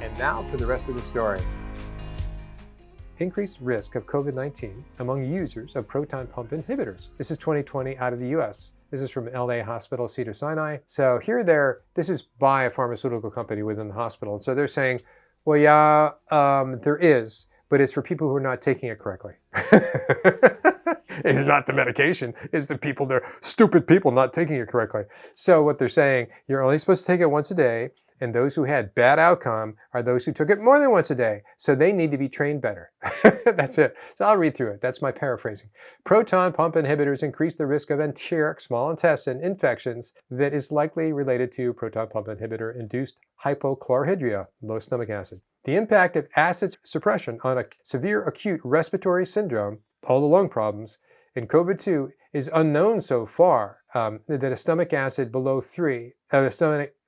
And now for the rest of the story. Increased risk of COVID-19 among users of proton pump inhibitors. This is 2020 out of the US. This is from LA Hospital, Cedars-Sinai. So this is by a pharmaceutical company within the hospital. So they're saying, well, yeah, there is, but it's for people who are not taking it correctly. It's not the medication, it's the people, they're stupid people not taking it correctly. So what they're saying, you're only supposed to take it once a day, and those who had bad outcome are those who took it more than once a day. So they need to be trained better. That's it. So I'll read through it. That's my paraphrasing. Proton pump inhibitors increase the risk of enteric small intestine infections that is likely related to proton pump inhibitor-induced hypochlorhydria, low stomach acid. The impact of acid suppression on a severe acute respiratory syndrome, all the lung problems, in COVID-2 is unknown so far, that a stomach acid below 3,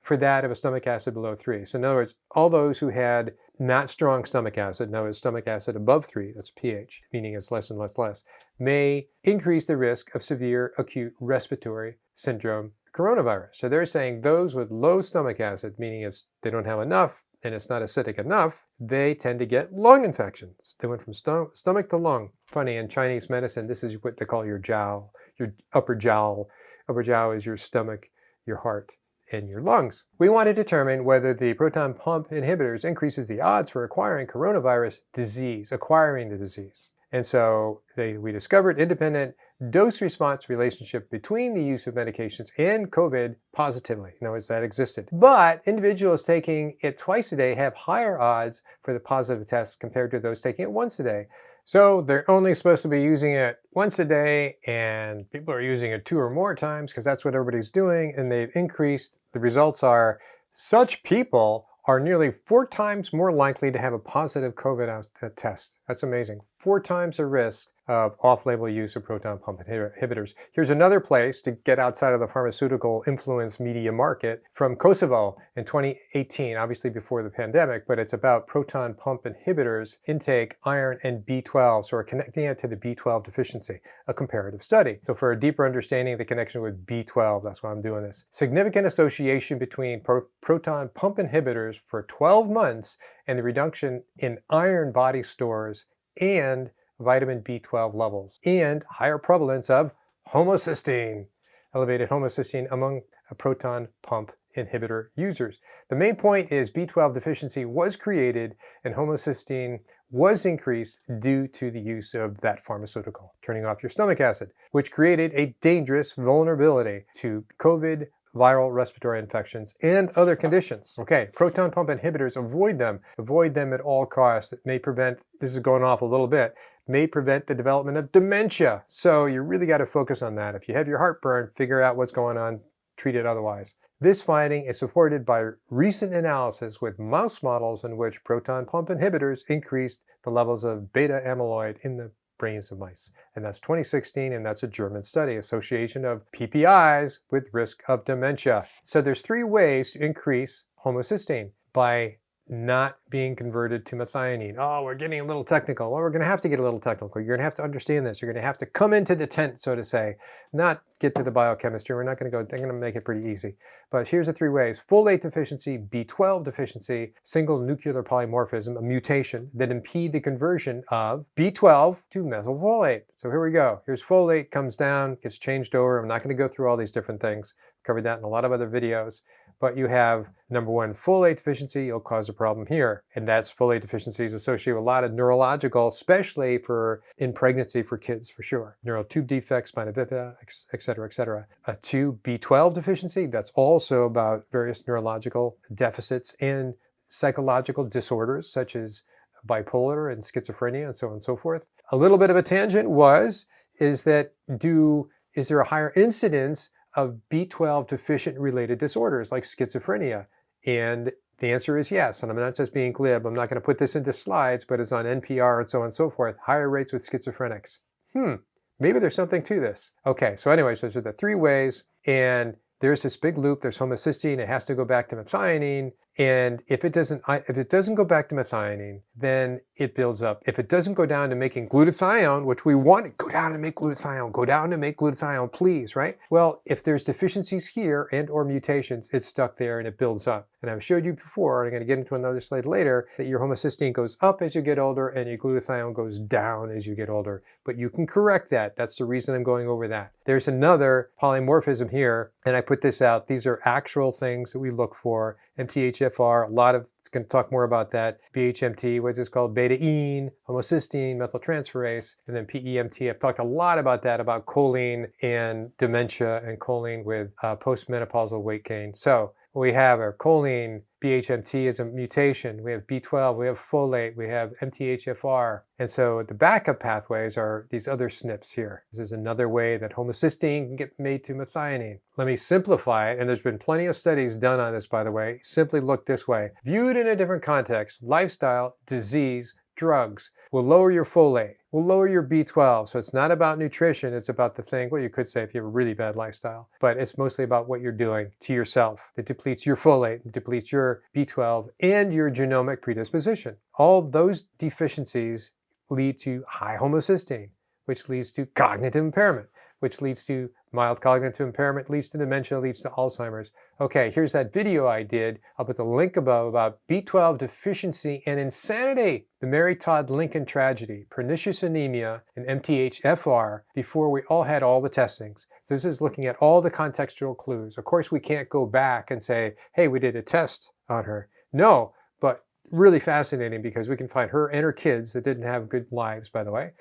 for that of a stomach acid below 3. So in other words, all those who had not strong stomach acid, now it's stomach acid above 3, that's pH, meaning it's less and less, may increase the risk of severe acute respiratory syndrome coronavirus. So they're saying those with low stomach acid, meaning they don't have enough, and it's not acidic enough, they tend to get lung infections. They went from stomach to lung. Funny, in Chinese medicine, this is what they call your jiao, your upper jowl. Upper jowl is your stomach, your heart, and your lungs. We want to determine whether the proton pump inhibitors increases the odds for acquiring coronavirus disease, acquiring the disease. And so we discovered independent dose-response relationship between the use of medications and COVID positively. In other words, that existed. But individuals taking it twice a day have higher odds for the positive test compared to those taking it once a day. So they're only supposed to be using it once a day, and people are using it 2 or more times because that's what everybody's doing, and they've increased. The results are such people are nearly 4 times more likely to have a positive COVID test. That's amazing. 4 times the risk of off-label use of proton pump inhibitors. Here's another place to get outside of the pharmaceutical influence media market from Kosovo in 2018, obviously before the pandemic, but it's about proton pump inhibitors, intake, iron, and B12. So we're connecting it to the B12 deficiency, a comparative study. So for a deeper understanding of the connection with B12, that's why I'm doing this. Significant association between proton pump inhibitors for 12 months and the reduction in iron body stores and vitamin B12 levels, and higher prevalence of homocysteine, elevated homocysteine among proton pump inhibitor users. The main point is B12 deficiency was created and homocysteine was increased due to the use of that pharmaceutical, turning off your stomach acid, which created a dangerous vulnerability to COVID, viral respiratory infections, and other conditions. Okay, proton pump inhibitors, avoid them at all costs. It may prevent, this is going off a little bit, may prevent the development of dementia. So you really got to focus on that. If you have your heartburn, figure out what's going on, treat it otherwise. This finding is supported by recent analysis with mouse models in which proton pump inhibitors increased the levels of beta amyloid in the brains of mice. And that's 2016, and that's a German study, association of PPIs with risk of dementia. So there's 3 ways to increase homocysteine by not being converted to methionine. Oh, we're getting a little technical. Well, we're going to have to get a little technical. You're going to have to understand this. You're going to have to come into the tent, so to say, not get to the biochemistry. We're not going to go, they're going to make it pretty easy. But here's the 3 ways. Folate deficiency, B12 deficiency, single nuclear polymorphism, a mutation that impede the conversion of B12 to methylfolate. So here we go. Here's folate, comes down, gets changed over. I'm not going to go through all these different things. Covered that in a lot of other videos. But you have, number 1, folate deficiency. You'll cause a problem here. And that's folate deficiency is associated with a lot of neurological, especially in pregnancy for kids, for sure. Neural tube defects, spina bifida, etc., etc. 2, B12 deficiency. That's also about various neurological deficits and psychological disorders, such as bipolar and schizophrenia and so on and so forth. A little bit of a tangent is there a higher incidence of B12 deficient related disorders like schizophrenia? And the answer is yes. And I'm not just being glib. I'm not going to put this into slides, but it's on NPR and so on and so forth. Higher rates with schizophrenics. Maybe there's something to this. Okay, so anyways, those are the 3 ways. And there's this big loop. There's homocysteine. It has to go back to methionine. And if it doesn't go back to methionine, then it builds up. If it doesn't go down to making glutathione, which we want to go down and make glutathione, go down and make glutathione, please, right? Well, if there's deficiencies here and or mutations, it's stuck there and it builds up. And I've showed you before, and I'm going to get into another slide later, that your homocysteine goes up as you get older and your glutathione goes down as you get older. But you can correct that. That's the reason I'm going over that. There's another polymorphism here, and I put this out. These are actual things that we look for. MTHFR, a lot of, it's going to talk more about that. BHMT, which is called beta-ene, homocysteine, methyltransferase, and then PEMT. I've talked a lot about that, about choline and dementia and choline with postmenopausal weight gain. So we have our choline, BHMT is a mutation, we have B12, we have folate, we have MTHFR. And so the backup pathways are these other SNPs here. This is another way that homocysteine can get made to methionine. Let me simplify it, and there's been plenty of studies done on this, by the way. Simply look this way. Viewed in a different context, lifestyle, disease, drugs will lower your folate, will lower your B12. So it's not about nutrition, it's about the thing, well, you could say if you have a really bad lifestyle, but it's mostly about what you're doing to yourself. It depletes your folate, it depletes your B12 and your genomic predisposition. All those deficiencies lead to high homocysteine, which leads to cognitive impairment, which leads to mild cognitive impairment, leads to dementia, leads to Alzheimer's. Okay, here's that video I did. I'll put the link above about B12 deficiency and insanity. The Mary Todd Lincoln tragedy, pernicious anemia, and MTHFR before we all had all the testings. This is looking at all the contextual clues. Of course, we can't go back and say, hey, we did a test on her. No, but really fascinating because we can find her and her kids that didn't have good lives, by the way,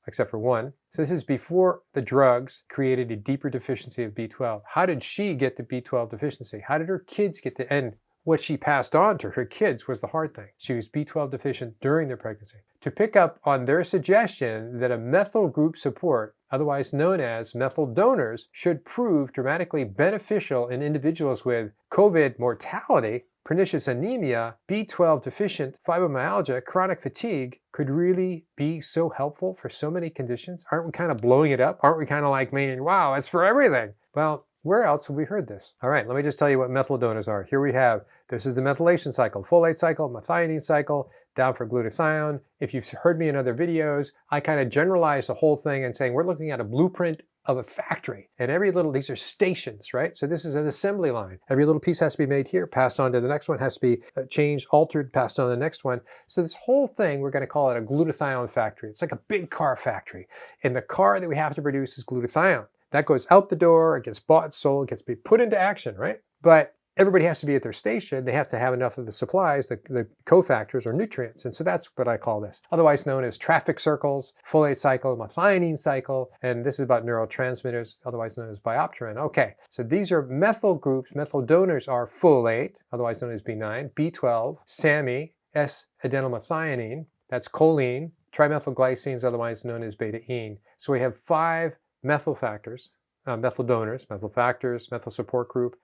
except for one. So this is before the drugs created a deeper deficiency of B12. How did she get the B12 deficiency? How did her kids get to end? What she passed on to her kids was the hard thing. She was B12 deficient during their pregnancy. To pick up on their suggestion that a methyl group support, otherwise known as methyl donors, should prove dramatically beneficial in individuals with COVID mortality, pernicious anemia, B12 deficient, fibromyalgia, chronic fatigue could really be so helpful for so many conditions. Aren't we kind of blowing it up? Aren't we kind of like meaning, wow, it's for everything? Well, where else have we heard this? All right, let me just tell you what methyl donors are. Here we have, this is the methylation cycle, folate cycle, methionine cycle, down for glutathione. If you've heard me in other videos, I kind of generalize the whole thing and saying we're looking at a blueprint of a factory, and every little, these are stations, right? So this is an assembly line. Every little piece has to be made here, passed on to the next one, has to be changed, altered, passed on to the next one. So this whole thing, we're going to call it a glutathione factory. It's like a big car factory. And the car that we have to produce is glutathione. That goes out the door, it gets bought, sold, gets put into action, right? But everybody has to be at their station. They have to have enough of the supplies, the cofactors or nutrients. And so that's what I call this, otherwise known as traffic circles, folate cycle, methionine cycle. And this is about neurotransmitters, otherwise known as biopterin. Okay, so these are methyl groups. Methyl donors are folate, otherwise known as B9, B12, SAMe, S-adenomethionine, that's choline, trimethylglycines, otherwise known as beta-ene. So we have 5 methyl factors, methyl donors, methyl factors, methyl support group,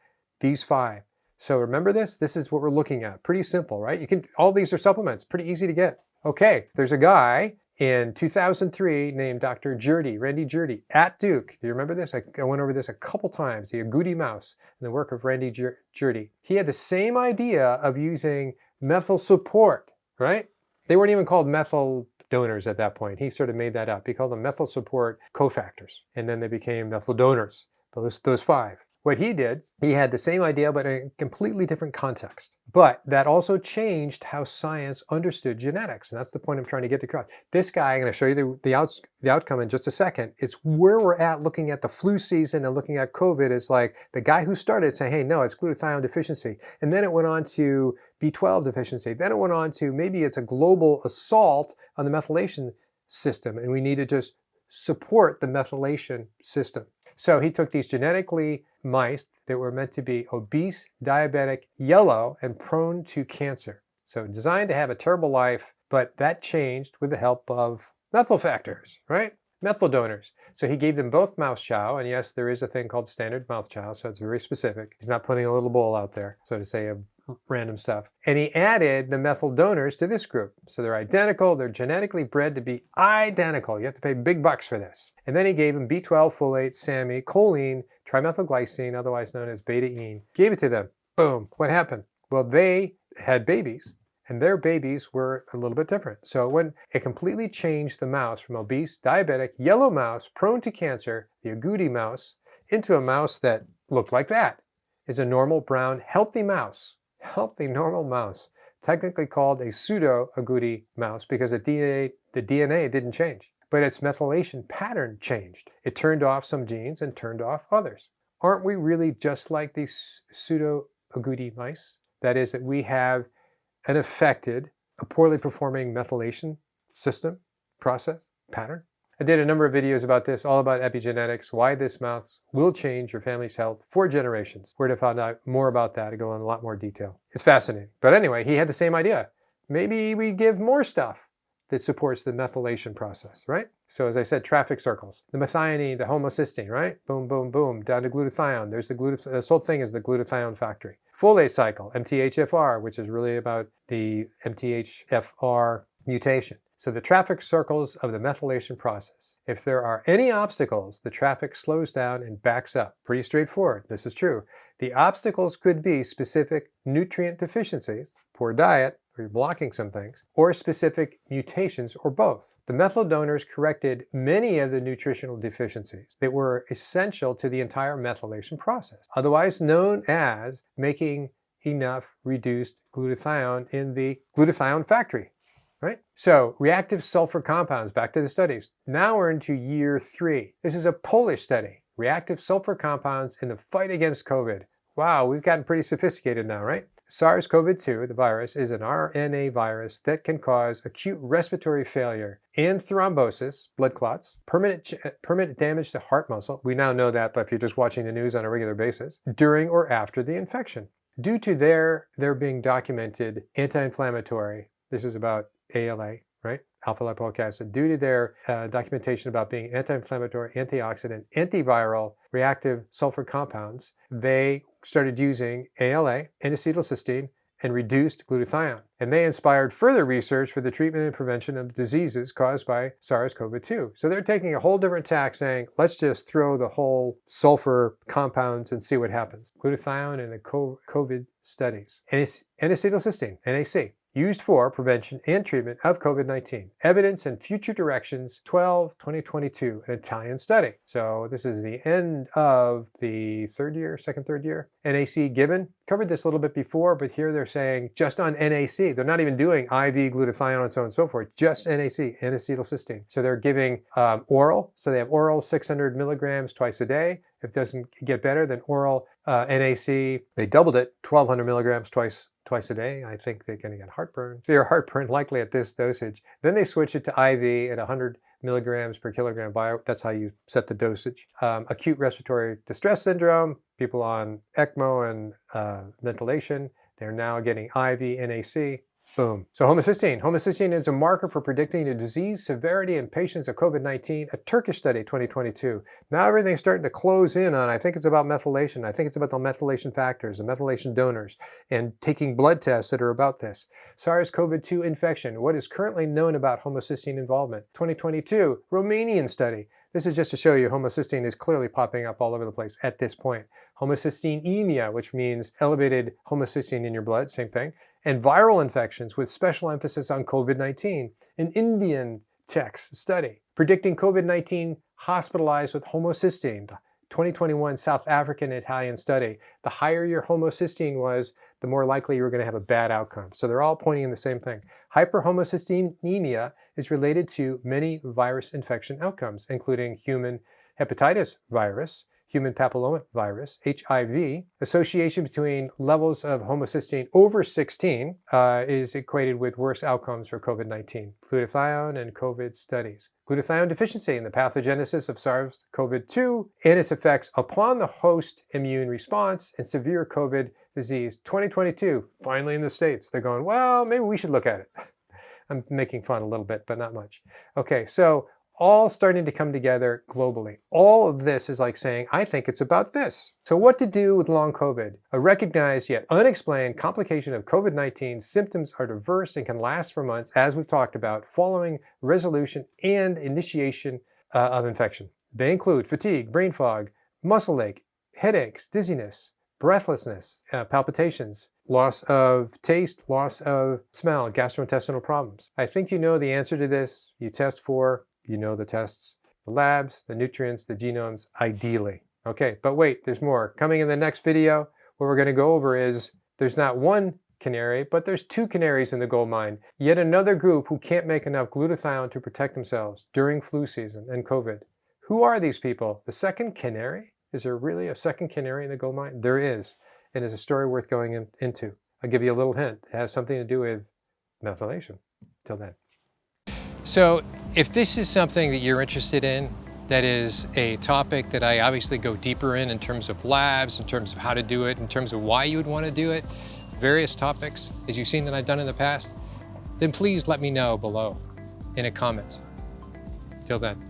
these 5. So remember this? This is what we're looking at. Pretty simple, right? You can, all these are supplements, pretty easy to get. Okay, there's a guy in 2003 named Dr. Judi, Randy Judi, at Duke. Do you remember this? I went over this a couple times, the agouti mouse and the work of Randy Judi. He had the same idea of using methyl support, right? They weren't even called methyl donors at that point. He sort of made that up. He called them methyl support cofactors, and then they became methyl donors, those 5. What he did, he had the same idea, but in a completely different context. But that also changed how science understood genetics. And that's the point I'm trying to get across. This guy, I'm going to show you the outcome in just a second. It's where we're at looking at the flu season and looking at COVID is like the guy who started saying, hey, no, it's glutathione deficiency. And then it went on to B12 deficiency. Then it went on to maybe it's a global assault on the methylation system. And we need to just support the methylation system. So he took these genetically mice that were meant to be obese, diabetic, yellow, and prone to cancer. So designed to have a terrible life, but that changed with the help of methyl factors, right? Methyl donors. So he gave them both mouse chow, and yes, there is a thing called standard mouse chow, so it's very specific. He's not putting a little bowl out there, so to say, of random stuff. And he added the methyl donors to this group. So they're identical, they're genetically bred to be identical. You have to pay big bucks for this. And then he gave them B12, folate, SAMe, choline, trimethylglycine, otherwise known as beta-ene. Gave it to them. Boom. What happened? Well, they had babies, and their babies were a little bit different. So when it completely changed the mouse from obese, diabetic, yellow mouse, prone to cancer, the agouti mouse, into a mouse that looked like that, is a normal, brown, healthy mouse, healthy, normal mouse, technically called a pseudo-agouti mouse because the DNA didn't change, but its methylation pattern changed. It turned off some genes and turned off others. Aren't we really just like these pseudo-agouti mice? That is, that we have an affected, a poorly performing methylation system, process, pattern. I did a number of videos about this, all about epigenetics, why this mouse will change your family's health for generations. Where to find out more about that, I go in a lot more detail. It's fascinating. But anyway, he had the same idea. Maybe we give more stuff that supports the methylation process, right? So as I said, traffic circles, the methionine, the homocysteine, right? Boom, boom, boom, down to glutathione. There's the this whole thing is the glutathione factory. Folate cycle, MTHFR, which is really about the MTHFR mutation. So the traffic circles of the methylation process. If there are any obstacles, the traffic slows down and backs up. Pretty straightforward. This is true. The obstacles could be specific nutrient deficiencies, poor diet, or you're blocking some things, or specific mutations, or both. The methyl donors corrected many of the nutritional deficiencies that were essential to the entire methylation process, otherwise known as making enough reduced glutathione in the glutathione factory. Right? So reactive sulfur compounds, back to the studies. Now we're into year 3. This is a Polish study. Reactive sulfur compounds in the fight against COVID. Wow, we've gotten pretty sophisticated now, right? SARS-CoV-2, the virus, is an RNA virus that can cause acute respiratory failure and thrombosis, blood clots, permanent damage to heart muscle. We now know that, but if you're just watching the news on a regular basis, during or after the infection. Due to their being documented anti-inflammatory, this is about ALA, right? Alpha lipoic acid, due to their documentation about being anti-inflammatory, antioxidant, antiviral, reactive sulfur compounds, they started using ALA, N-acetylcysteine, and reduced glutathione. And they inspired further research for the treatment and prevention of diseases caused by SARS-CoV-2. So they're taking a whole different tack saying, let's just throw the whole sulfur compounds and see what happens. Glutathione in the COVID studies. N-acetylcysteine, NAC. Used for prevention and treatment of COVID-19. Evidence and Future Directions, 2022, an Italian study. So this is the end of the third year. NAC given. Covered this a little bit before, but here they're saying just on NAC. They're not even doing IV glutathione and so on and so forth, just NAC, N-acetylcysteine. So they're giving oral. So they have oral 600 milligrams twice a day. If it doesn't get better, then oral NAC, they doubled it, 1,200 milligrams twice a day. I think they're going to get heartburn. Severe heartburn likely at this dosage. Then they switch it to IV at 100 milligrams per kilogram bio. That's how you set the dosage. Acute respiratory distress syndrome, people on ECMO and ventilation, they're now getting IV NAC. Boom. So homocysteine. Homocysteine is a marker for predicting the disease severity in patients of COVID-19, a Turkish study, 2022. Now everything's starting to close in on, I think it's about methylation. I think it's about the methylation factors, the methylation donors, and taking blood tests that are about this. SARS-CoV-2 infection. What is currently known about homocysteine involvement? 2022, Romanian study. This is just to show you homocysteine is clearly popping up all over the place at this point. Homocysteinemia, which means elevated homocysteine in your blood, same thing. And viral infections with special emphasis on COVID-19. An Indian text study predicting COVID-19 hospitalized with homocysteine. 2021 South African Italian study. The higher your homocysteine was, the more likely you were going to have a bad outcome. So they're all pointing in the same thing. Hyperhomocysteinemia is related to many virus infection outcomes, including human hepatitis virus, human papilloma virus, HIV. Association between levels of homocysteine over 16 is equated with worse outcomes for COVID-19. Glutathione and COVID studies. Glutathione deficiency in the pathogenesis of SARS-CoV-2 and its effects upon the host immune response in severe COVID disease. 2022, finally in the States. They're going, well, maybe we should look at it. I'm making fun a little bit, but not much. Okay, so all starting to come together globally. All of this is like saying, I think it's about this. So what to do with long COVID? A recognized yet unexplained complication of COVID-19. Symptoms are diverse and can last for months, as we've talked about, following resolution and initiation of infection. They include fatigue, brain fog, muscle ache, headaches, dizziness, breathlessness, palpitations, loss of taste, loss of smell, gastrointestinal problems. I think you know the answer to this. You test for, you know the tests, the labs, the nutrients, the genomes, ideally. Okay, but wait, there's more. Coming in the next video, what we're going to go over is there's not one canary, but there's two canaries in the gold mine. Yet another group who can't make enough glutathione to protect themselves during flu season and COVID. Who are these people? The second canary? Is there really a second canary in the gold mine? There is, and it's a story worth going into. I'll give you a little hint. It has something to do with methylation. Till then. So if this is something that you're interested in, that is a topic that I obviously go deeper in terms of labs, in terms of how to do it, in terms of why you would want to do it, various topics, as you've seen that I've done in the past, then please let me know below in a comment. Till then.